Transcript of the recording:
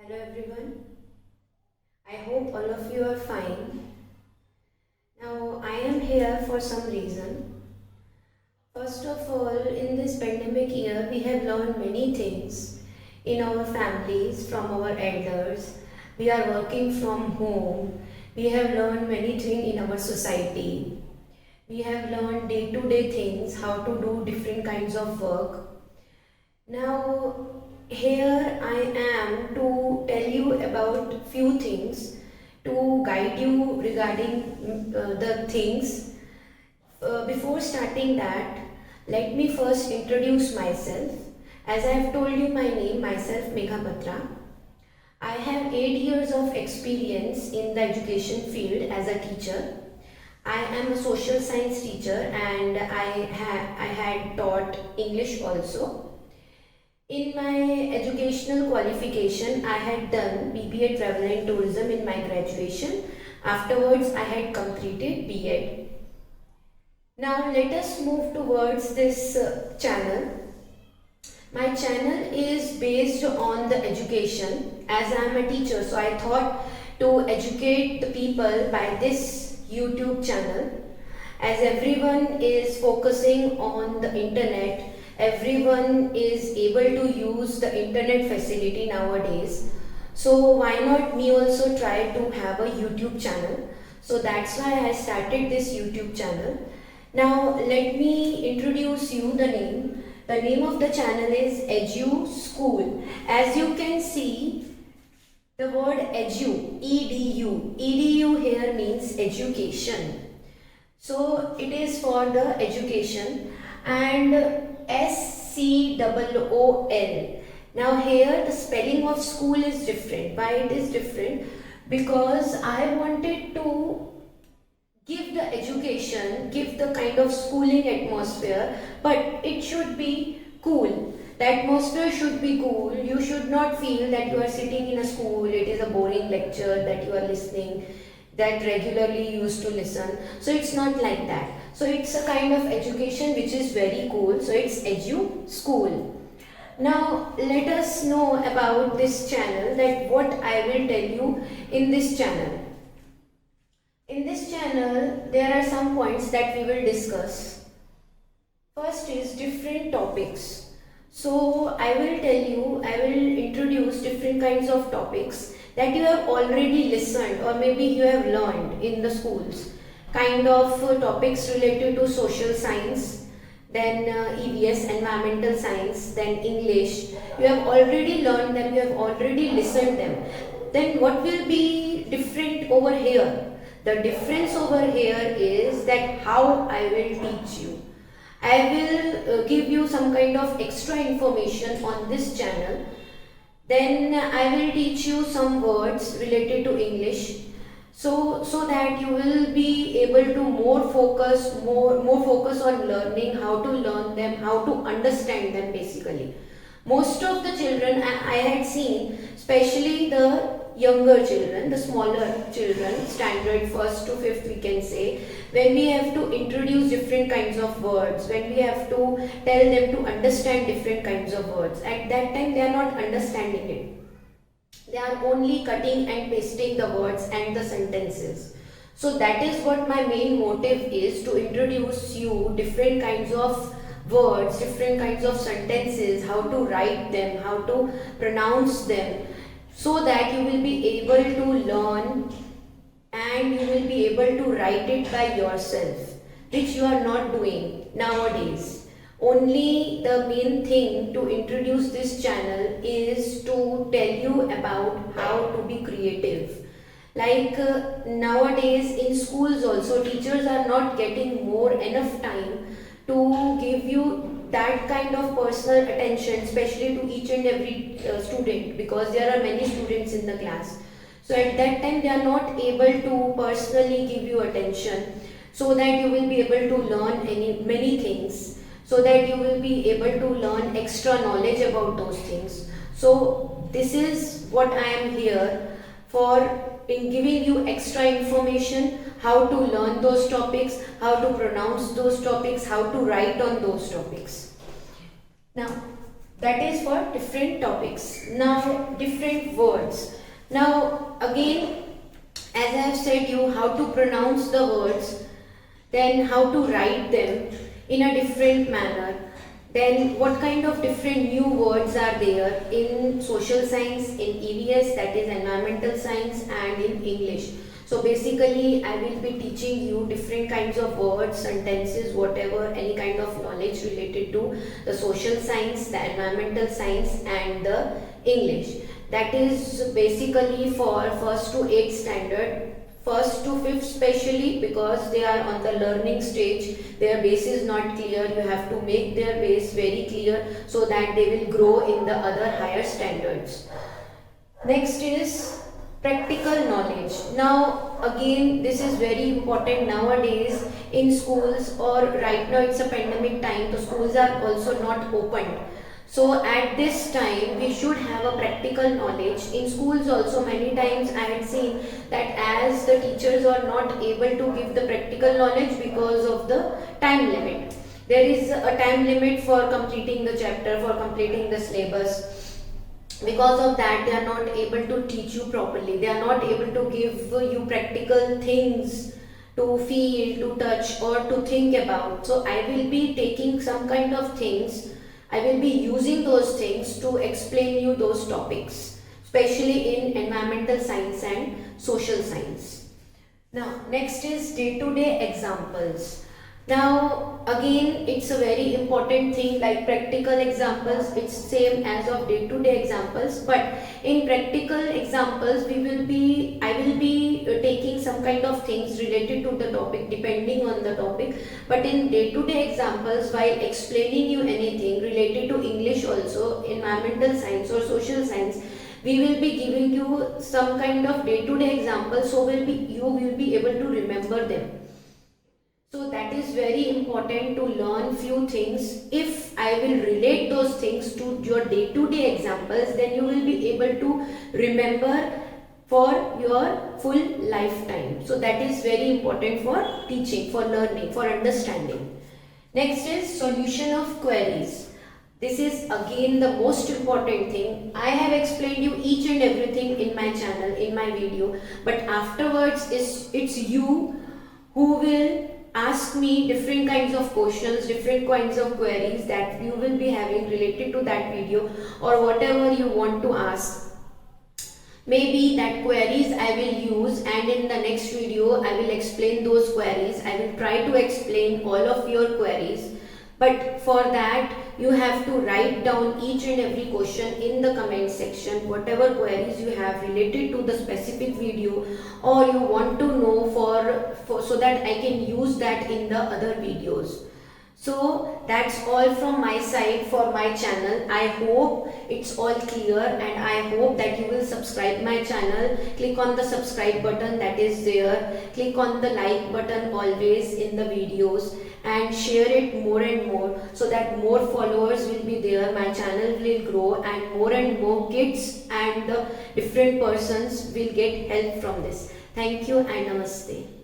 Hello everyone. I hope all of you are fine. Now I am here for some reason. First of all, in this pandemic year, we have learned many things in our families from our elders. We are working from home. We have learned many things in our society. We have learned day-to-day things, how to do different kinds of work. Now, here I am to tell you about few things to guide you regarding the things. Before starting that, let me first introduce myself. As I have told you my name, myself Megha Batra. I have 8 years of experience in the education field as a teacher. I am a social science teacher and I had taught English also. In my educational qualification, I had done BBA Travel and Tourism in my graduation. Afterwards, I had completed B.Ed. Now, let us move towards this channel. My channel is based on the education as I am a teacher. So, I thought to educate the people by this YouTube channel. As everyone is focusing on the internet, everyone is able to use the internet facility nowadays, so why not me also try to have a YouTube channel. So that's why I started this YouTube channel. Now let me introduce you the name of the channel is Edu School. As you can see, the word edu, edu here means education. So it is for the education, and SCOOL. Now here the spelling of school is different. Why it is different? Because I wanted to give the education, give the kind of schooling atmosphere, but it should be cool. The atmosphere should be cool. You should not feel that you are sitting in a school, it is a boring lecture that you are listening, that regularly used to listen. So it's not like that. So it's a kind of education which is very cool. So it's Edu School. Now let us know about this channel, that what I will tell you in this channel. In this channel there are some points that we will discuss. First is different topics. So I will tell you, I will introduce different kinds of topics that you have already listened or maybe you have learned in the schools. Kind of topics related to social science, then EVS, environmental science, then English. You have already learned them, you have already listened them. Then what will be different over here? The difference over here is that how I will teach you. I will give you some kind of extra information on this channel. Then I will teach you some words related to English, so that you will be able to more focus on learning, how to learn them, how to understand them basically. Most of the children I had seen, especially the younger children, the smaller children, standard 1st to 5th we can say, when we have to introduce different kinds of words, when we have to tell them to understand different kinds of words, at that time they are not understanding it. They are only cutting and pasting the words and the sentences. So that is what my main motive is, to introduce you different kinds of words, different kinds of sentences, how to write them, how to pronounce them, so that you will be able to learn and you will be able to write it by yourself, which you are not doing nowadays. Only the main thing to introduce this channel is to tell you about how to be creative. Like nowadays in schools also, teachers are not getting more enough time to give you that kind of personal attention, especially to each and every student, because there are many students in the class. So at that time they are not able to personally give you attention, so that you will be able to learn many things, so that you will be able to learn extra knowledge about those things. So this is what I am here for, in giving you extra information, how to learn those topics, how to pronounce those topics, how to write on those topics. Now, That is for different topics. Now different words. Now again, as I have said you how to pronounce the words, then how to write them in a different manner, then what kind of different new words are there in social science, in EVS, that is environmental science, and in English. So basically I will be teaching you different kinds of words, sentences, whatever, any kind of knowledge related to the social science, the environmental science, and the English. That is basically for first to 8th standard, first to 5th specially, because they are on the learning stage, their base is not clear. You have to make their base very clear so that they will grow in the other higher standards. Next is practical knowledge. Now again, this is very important nowadays in schools, or right now it's a pandemic time, the schools are also not opened. So at this time we should have a practical knowledge. In schools also many times I had seen that as the teachers are not able to give the practical knowledge because of the time limit. There is a time limit for completing the chapter, for completing the syllabus. Because of that they are not able to teach you properly. They are not able to give you practical things to feel, to touch, or to think about. So I will be taking some kind of things, I will be using those things to explain you those topics, especially in environmental science and social science. Now next is day-to-day examples. Now again, it's a very important thing, like practical examples, it's same as of day-to-day examples, but in practical examples I will be taking some kind of things related to the topic depending on the topic. But in day-to-day examples, while explaining you anything related to English also, environmental science or social science, we will be giving you some kind of day-to-day examples, so you will be able to remember them. So that is very important to learn few things. If I will relate those things to your day-to-day examples, then you will be able to remember for your full lifetime. So that is very important for teaching, for learning, for understanding. Next is solution of queries. This is again the most important thing. I have explained you each and everything in my channel, in my video, but afterwards it's you who will ask me different kinds of questions, different kinds of queries that you will be having related to that video, or whatever you want to ask. Maybe that queries I will use, and in the next video I will explain those queries. I will try to explain all of your queries, but for that you have to write down each and every question in the comment section, whatever queries you have related to the specific video, or you want to know for so that I can use that in the other videos. So that's all from my side for my channel. I hope it's all clear, and I hope that you will subscribe my channel. Click on the subscribe button that is there. Click on the like button always in the videos, and share it more and more so that more followers will be there. My channel will grow, and more kids and the different persons will get help from this. Thank you and namaste.